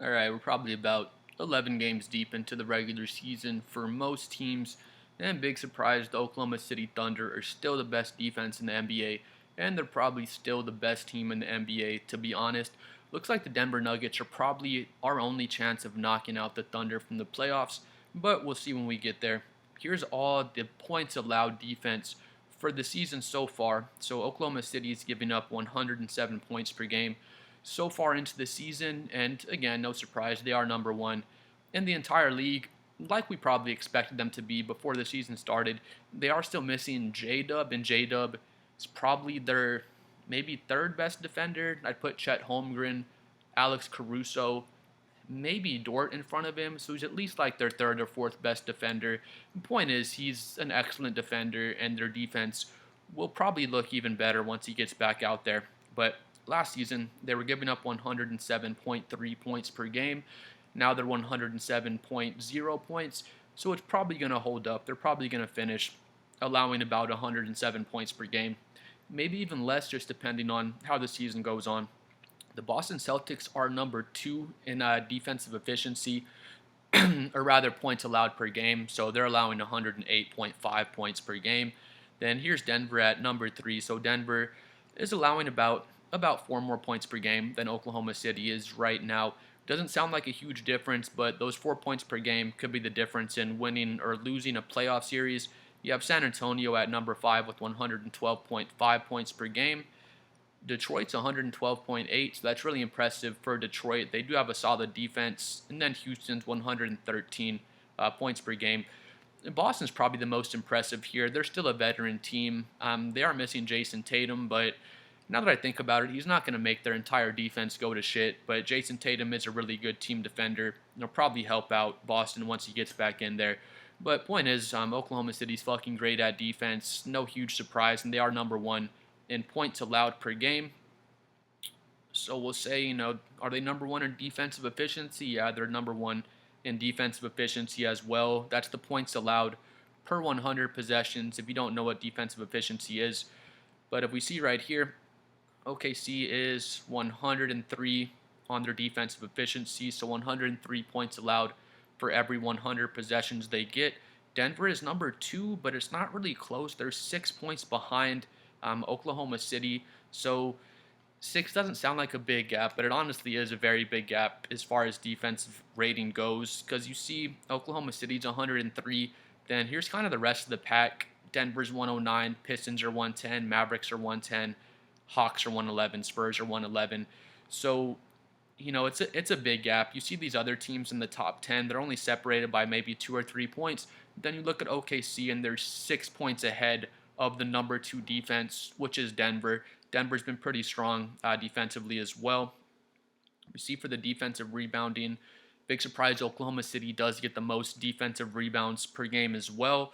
All right, we're probably about 11 games deep into the regular season for most teams, and big surprise, the Oklahoma City Thunder are still the best defense in the NBA, and they're probably still the best team in the NBA, to be honest. Looks like the Denver Nuggets are probably our only chance of knocking out the Thunder from the playoffs, but we'll see when we get there. Here's all the points allowed defense for the season so far. So Oklahoma City is giving up 107 points per game so far into the season, and again, no surprise, they are number one in the entire league, like we probably expected them to be before the season started. They are still missing J Dub, and J Dub is probably their maybe third best defender. I'd put Chet Holmgren, Alex Caruso, maybe Dort in front of him, so he's at least like their third or fourth best defender. The point is, he's an excellent defender, and their defense will probably look even better once he gets back out there. But last season, they were giving up 107.3 points per game. Now they're 107.0 points, so it's probably going to hold up. They're probably going to finish allowing about 107 points per game, maybe even less, just depending on how the season goes on. The Boston Celtics are number two in defensive efficiency, or rather points allowed per game. So they're allowing 108.5 points per game. Then here's Denver at number three. So Denver is allowing about four more points per game than Oklahoma City is right now. Doesn't sound like a huge difference, but those 4 points per game could be the difference in winning or losing a playoff series. You have San Antonio at number five with 112.5 points per game. Detroit's 112.8, so that's really impressive for Detroit. They do have a solid defense, and then Houston's 113 points per game. Boston's probably the most impressive here. They're still a veteran team. They are missing Jason Tatum, but now that I think about it, he's not going to make their entire defense go to shit. But Jason Tatum is a really good team defender. He'll probably help out Boston once he gets back in there. But point is, Oklahoma City's fucking great at defense. No huge surprise, and they are number one in points allowed per game. So we'll say, are they number one in defensive efficiency? Yeah, they're number one in defensive efficiency as well. That's the points allowed per 100 possessions, if you don't know what defensive efficiency is. But if we see right here, OKC is 103 on their defensive efficiency, so 103 points allowed for every 100 possessions they get. Denver is number two, but it's not really close. They're 6 points behind Oklahoma City. So six doesn't sound like a big gap, but it honestly is a very big gap as far as defensive rating goes. Because you see, Oklahoma City's 103. Then here's kind of the rest of the pack. Denver's 109, Pistons are 110, Mavericks are 110, Hawks are 111, Spurs are 111. So, it's a big gap. You see these other teams in the top 10, they're only separated by maybe 2 or 3 points. Then you look at OKC and they're 6 points ahead of the number two defense, which is Denver. Denver's been pretty strong defensively as well. We see for the defensive rebounding, big surprise, Oklahoma City does get the most defensive rebounds per game as well,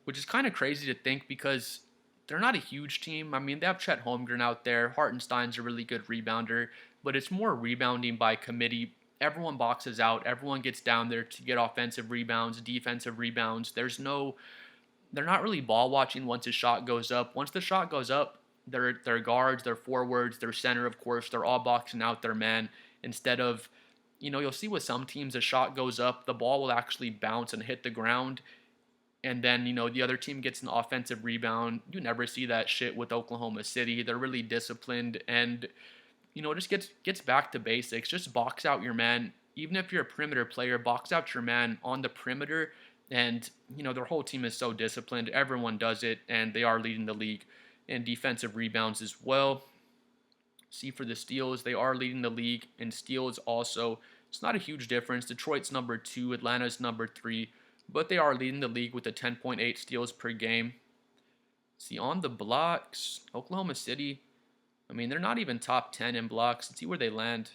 which is kind of crazy to think because they're not a huge team. I mean, they have Chet Holmgren out there. Hartenstein's a really good rebounder, but it's more rebounding by committee. Everyone boxes out. Everyone gets down there to get offensive rebounds, defensive rebounds. They're not really ball watching once a shot goes up. Once the shot goes up, their guards, their forwards, their center, of course, they're all boxing out their man instead of, you'll see with some teams, a shot goes up, the ball will actually bounce and hit the ground, and then, the other team gets an offensive rebound. You never see that shit with Oklahoma City. They're really disciplined, and, just gets back to basics. Just box out your man. Even if you're a perimeter player, box out your man on the perimeter. And, their whole team is so disciplined. Everyone does it, and they are leading the league in defensive rebounds as well. See for the steals, they are leading the league in steals also. It's not a huge difference. Detroit's number two, Atlanta's number three, but they are leading the league with a 10.8 steals per game. See, on the blocks, Oklahoma City, I mean, they're not even top 10 in blocks. Let's see where they land.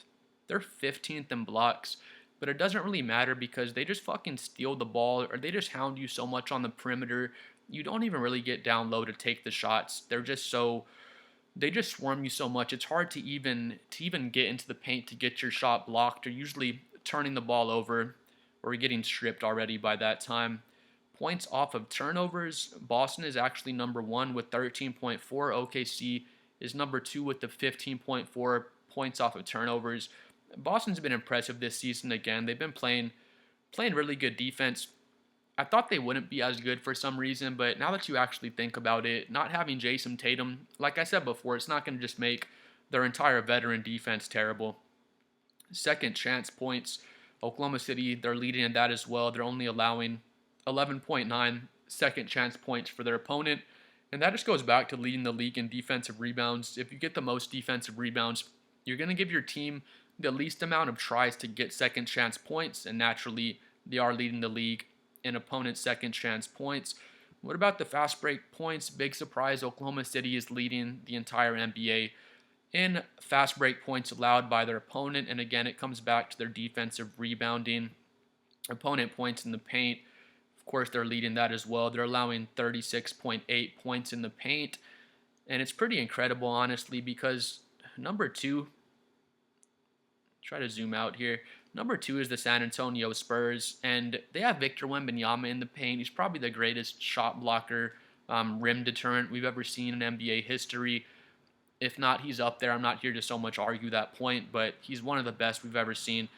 They're 15th in blocks. But it doesn't really matter because they just fucking steal the ball or they just hound you so much on the perimeter. You don't even really get down low to take the shots. They just swarm you so much. It's hard to even get into the paint to get your shot blocked. They're usually turning the ball over or getting stripped already by that time. Points off of turnovers, Boston is actually number one with 13.4. OKC is number two with the 15.4 points off of turnovers. Boston's been impressive this season again. They've been playing really good defense. I thought they wouldn't be as good for some reason, but now that you actually think about it, not having Jason Tatum, like I said before, it's not going to just make their entire veteran defense terrible. Second chance points, Oklahoma City, they're leading in that as well. They're only allowing 11.9 second chance points for their opponent. And that just goes back to leading the league in defensive rebounds. If you get the most defensive rebounds, you're going to give your team the least amount of tries to get second chance points. And naturally, they are leading the league in opponent second chance points. What about the fast break points? Big surprise, Oklahoma City is leading the entire NBA in fast break points allowed by their opponent. And again, it comes back to their defensive rebounding. Opponent points in the paint, of course, they're leading that as well. They're allowing 36.8 points in the paint. And it's pretty incredible, honestly, because number two, try to zoom out here. Number two is the San Antonio Spurs, and they have Victor Wembanyama in the paint. He's probably the greatest shot blocker, rim deterrent we've ever seen in NBA history. If not, he's up there. I'm not here to so much argue that point, but he's one of the best we've ever seen.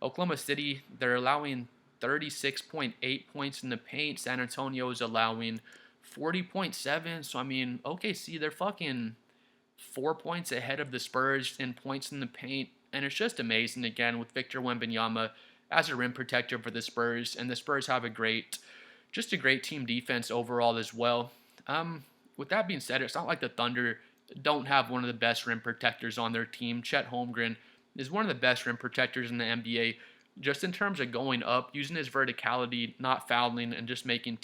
Oklahoma City, they're allowing 36.8 points in the paint. San Antonio is allowing 40.7. So, I mean, OKC, they're fucking 4 points ahead of the Spurs in points in the paint. And it's just amazing, again, with Victor Wembanyama as a rim protector for the Spurs. And the Spurs have a great team defense overall as well. With that being said, it's not like the Thunder don't have one of the best rim protectors on their team. Chet Holmgren is one of the best rim protectors in the NBA, just in terms of going up, using his verticality, not fouling, and just making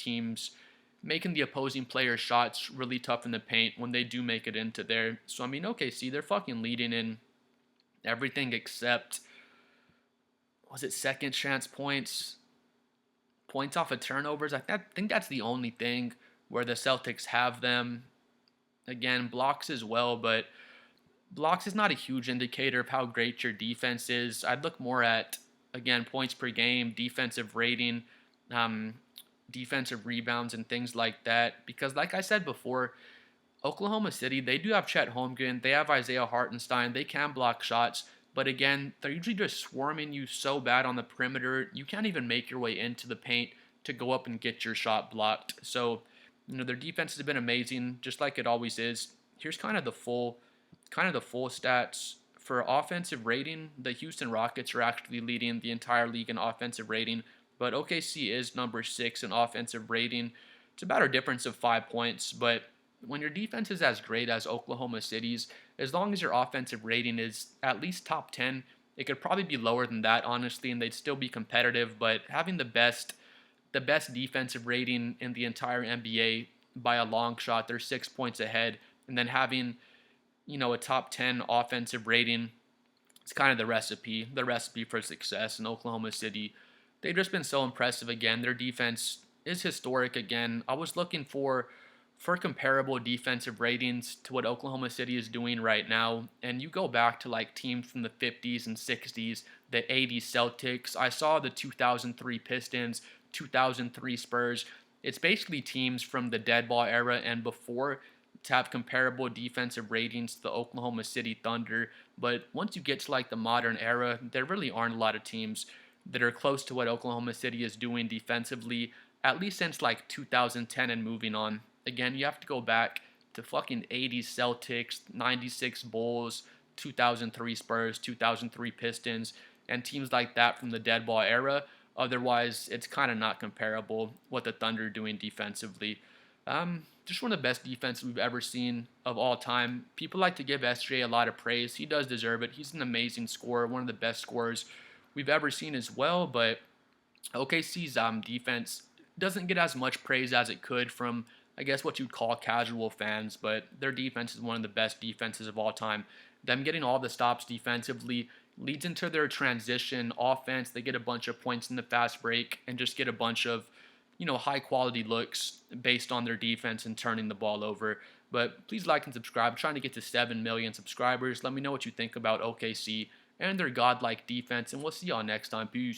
the opposing players' shots really tough in the paint when they do make it into there. So, I mean, OKC, they're fucking leading in everything except, was it second chance points, points off of turnovers? I think that's the only thing where the Celtics have them. Again, blocks as well, but blocks is not a huge indicator of how great your defense is. I'd look more at, again, points per game, defensive rating, defensive rebounds, and things like that. Because like I said before, Oklahoma City, they do have Chet Holmgren, they have Isaiah Hartenstein, they can block shots, but again, they're usually just swarming you so bad on the perimeter, you can't even make your way into the paint to go up and get your shot blocked. So, their defense has been amazing, just like it always is. Here's kind of the full stats for offensive rating. The Houston Rockets are actually leading the entire league in offensive rating, but OKC is number 6 in offensive rating. It's about a difference of 5 points, but when your defense is as great as Oklahoma City's, as long as your offensive rating is at least top 10, it could probably be lower than that, honestly, and they'd still be competitive. But having the best defensive rating in the entire NBA by a long shot, they're 6 points ahead, and then having a top 10 offensive rating, it's kind of the recipe for success in Oklahoma City. They've just been so impressive again. Their defense is historic again. I was looking for comparable defensive ratings to what Oklahoma City is doing right now, and you go back to like teams from the 50s and 60s, the 80s Celtics, I saw the 2003 Pistons, 2003 Spurs. It's basically teams from the dead ball era and before to have comparable defensive ratings to the Oklahoma City Thunder. But once you get to like the modern era, there really aren't a lot of teams that are close to what Oklahoma City is doing defensively, at least since like 2010 and moving on. Again, you have to go back to fucking 80s Celtics, 96 Bulls, 2003 Spurs, 2003 Pistons, and teams like that from the dead ball era. Otherwise, it's kind of not comparable what the Thunder are doing defensively. Just one of the best defenses we've ever seen of all time. People like to give SJ a lot of praise. He does deserve it. He's an amazing scorer, one of the best scorers we've ever seen as well. But OKC's defense doesn't get as much praise as it could from, I guess, what you'd call casual fans. But their defense is one of the best defenses of all time. Them getting all the stops defensively leads into their transition offense. They get a bunch of points in the fast break and just get a bunch of, high quality looks based on their defense and turning the ball over. But please like and subscribe. I'm trying to get to 7 million subscribers. Let me know what you think about OKC and their godlike defense, and we'll see y'all next time. Peace.